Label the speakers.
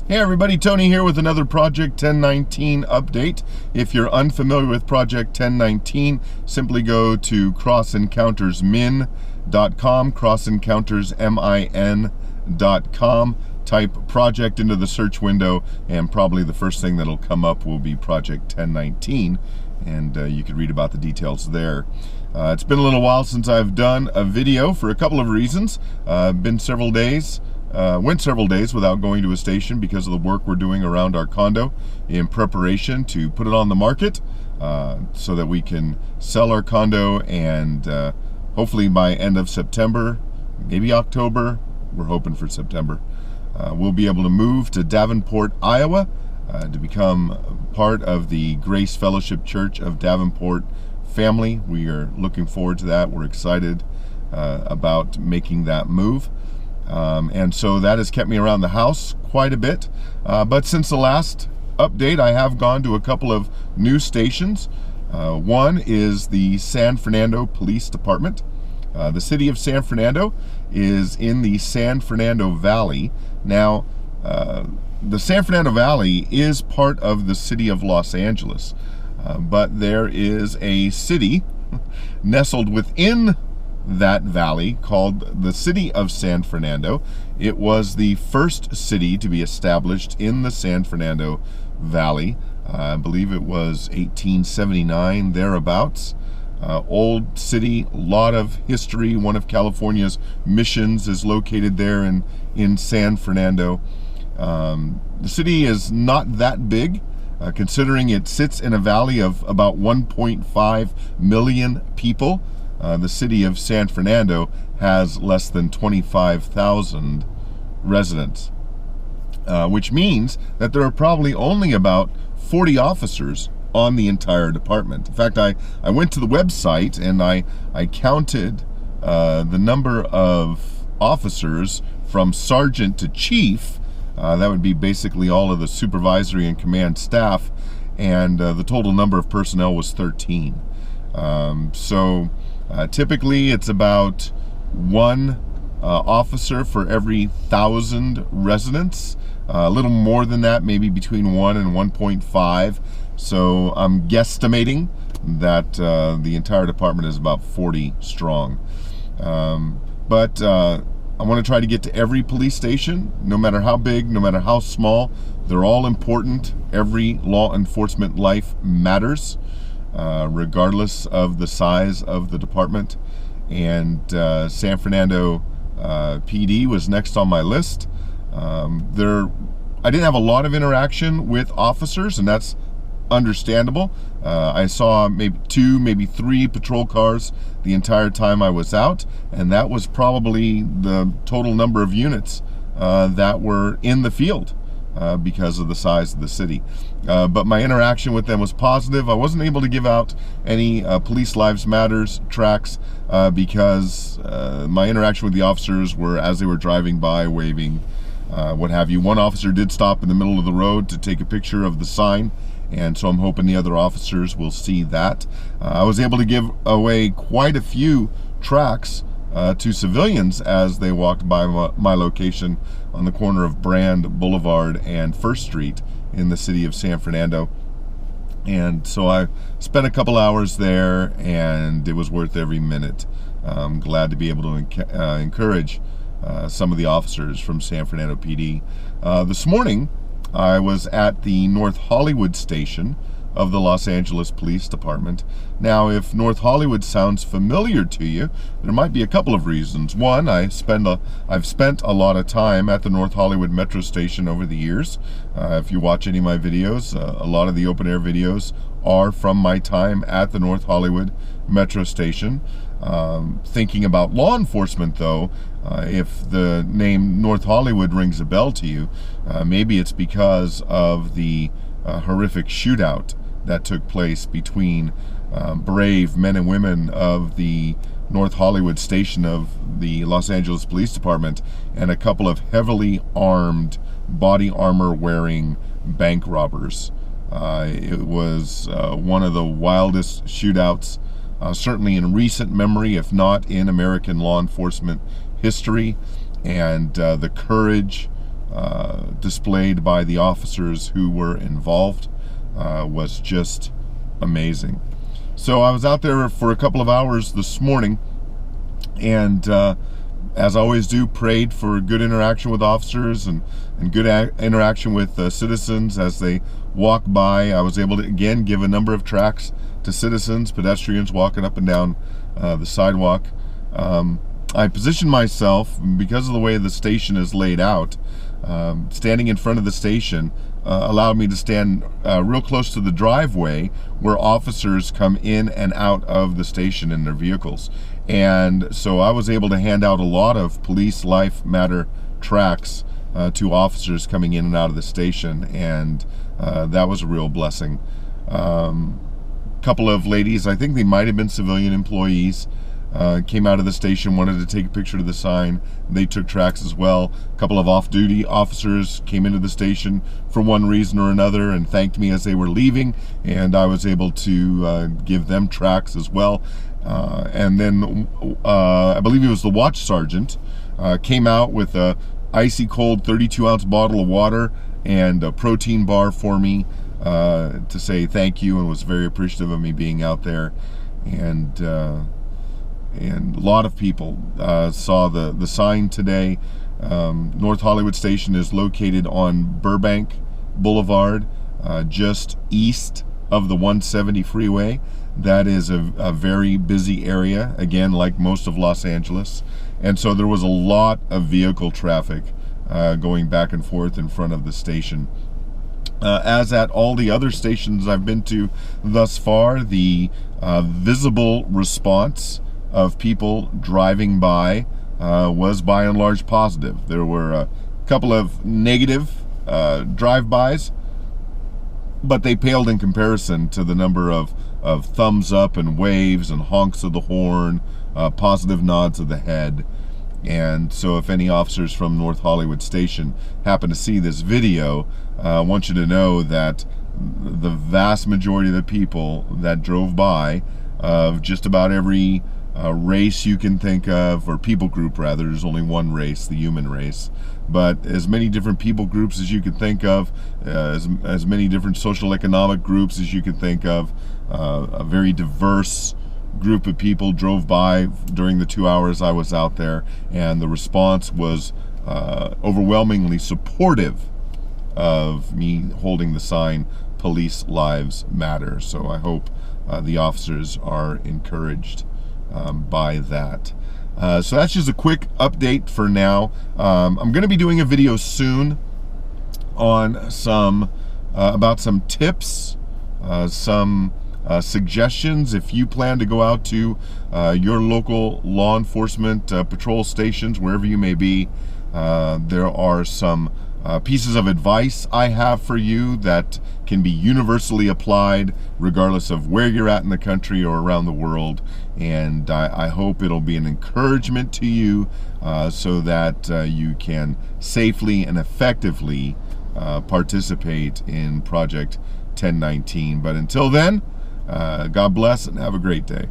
Speaker 1: Hey everybody, Tony here with another Project 1019 update. If you're unfamiliar with Project 1019, simply go to crossencountersmin.com, crossencountersmin.com, type project into the search window, and probably the first thing that'll come up will be Project 1019, and you can read about the details there. It's been a little while since I've done a video for a couple of reasons. Went several days without going to a station because of the work we're doing around our condo in preparation to put it on the market so that we can sell our condo, and hopefully by end of September, maybe October, we're hoping for September, we'll be able to move to Davenport, Iowa to become part of the Grace Fellowship Church of Davenport family. We are looking forward to that. We're excited about making that move. And so that has kept me around the house quite a bit. But since the last update, I have gone to a couple of new stations. One is the San Fernando Police Department. The city of San Fernando is in the San Fernando Valley. Now, the San Fernando Valley is part of the city of Los Angeles, but there is a city nestled within that valley called the city of San Fernando. It was the first city to be established in the San Fernando Valley. I believe it was 1879, thereabouts. Old city, a lot of history. One of California's missions is located there in San Fernando. The city is not that big, considering it sits in a valley of about 1.5 million people. The city of San Fernando has less than 25,000 residents, which means that there are probably only about 40 officers on the entire department. In fact, I went to the website and I counted the number of officers from sergeant to chief. That would be basically all of the supervisory and command staff, and the total number of personnel was 13. Typically, it's about one officer for every 1,000 residents. A little more than that, maybe between 1 and 1.5. So I'm guesstimating that the entire department is about 40 strong. But I want to try to get to every police station, no matter how big, no matter how small. They're all important. Every law enforcement life matters, regardless of the size of the department. And San Fernando PD was next on my list. I didn't have a lot of interaction with officers, and that's understandable. I saw maybe 2, maybe 3 patrol cars the entire time I was out, and that was probably the total number of units that were in the field. Because of the size of the city. But my interaction with them was positive. I wasn't able to give out any Police Lives Matters tracts because my interaction with the officers were as they were driving by, waving, what have you. One officer did stop in the middle of the road to take a picture of the sign, and so I'm hoping the other officers will see that. I was able to give away quite a few tracts to civilians as they walked by my location on the corner of Brand Boulevard and 1st Street in the city of San Fernando. And so I spent a couple hours there, and it was worth every minute. I'm glad to be able to encourage some of the officers from San Fernando PD. This morning, I was at the North Hollywood station of the Los Angeles Police Department. Now, if North Hollywood sounds familiar to you, there might be a couple of reasons. One, I've spent a lot of time at the North Hollywood Metro Station over the years. If you watch any of my videos, a lot of the open air videos are from my time at the North Hollywood Metro Station. Thinking about law enforcement, though, if the name North Hollywood rings a bell to you, maybe it's because of the horrific shootout that took place between brave men and women of the North Hollywood station of the Los Angeles Police Department and a couple of heavily armed, body armor wearing bank robbers. It was one of the wildest shootouts, certainly in recent memory, if not in American law enforcement history. And the courage, displayed by the officers who were involved was just amazing. So I was out there for a couple of hours this morning, and as I always do, prayed for good interaction with officers and good interaction with citizens as they walk by. I was able to, again, give a number of tracts to citizens, pedestrians walking up and down the sidewalk. I positioned myself, because of the way the station is laid out, standing in front of the station allowed me to stand real close to the driveway where officers come in and out of the station in their vehicles. And so I was able to hand out a lot of Police Life Matter tracts to officers coming in and out of the station, and that was a real blessing. Couple of ladies, I think they might have been civilian employees, came out of the station, wanted to take a picture of the sign. They took tracts as well. A couple of off-duty officers came into the station for one reason or another and thanked me as they were leaving, and I was able to give them tracts as well. And then I believe it was the watch sergeant came out with a icy cold 32-ounce bottle of water and a protein bar for me to say thank you, and was very appreciative of me being out there. And a lot of people saw the sign today. North Hollywood Station is located on Burbank Boulevard, just east of the 170 freeway. That is a very busy area, again, like most of Los Angeles. And so there was a lot of vehicle traffic going back and forth in front of the station. As at all the other stations I've been to thus far, the visible response of people driving by was by and large positive. There were a couple of negative drive-bys, but they paled in comparison to the number of thumbs up and waves and honks of the horn, positive nods of the head. And so if any officers from North Hollywood Station happen to see this video, I want you to know that the vast majority of the people that drove by, of just about every race you can think of, or people group rather, there's only one race, the human race, but as many different people groups as you could think of, as many different social economic groups as you could think of, a very diverse group of people drove by during the 2 hours I was out there, and the response was overwhelmingly supportive of me holding the sign, Police Lives Matter. So I hope the officers are encouraged by that. So that's just a quick update for now. I'm going to be doing a video soon on some about some tips, some suggestions if you plan to go out to your local law enforcement patrol stations, wherever you may be. There are some pieces of advice I have for you that can be universally applied regardless of where you're at in the country or around the world, and I hope it'll be an encouragement to you so that you can safely and effectively participate in Project 1019. But until then, God bless and have a great day.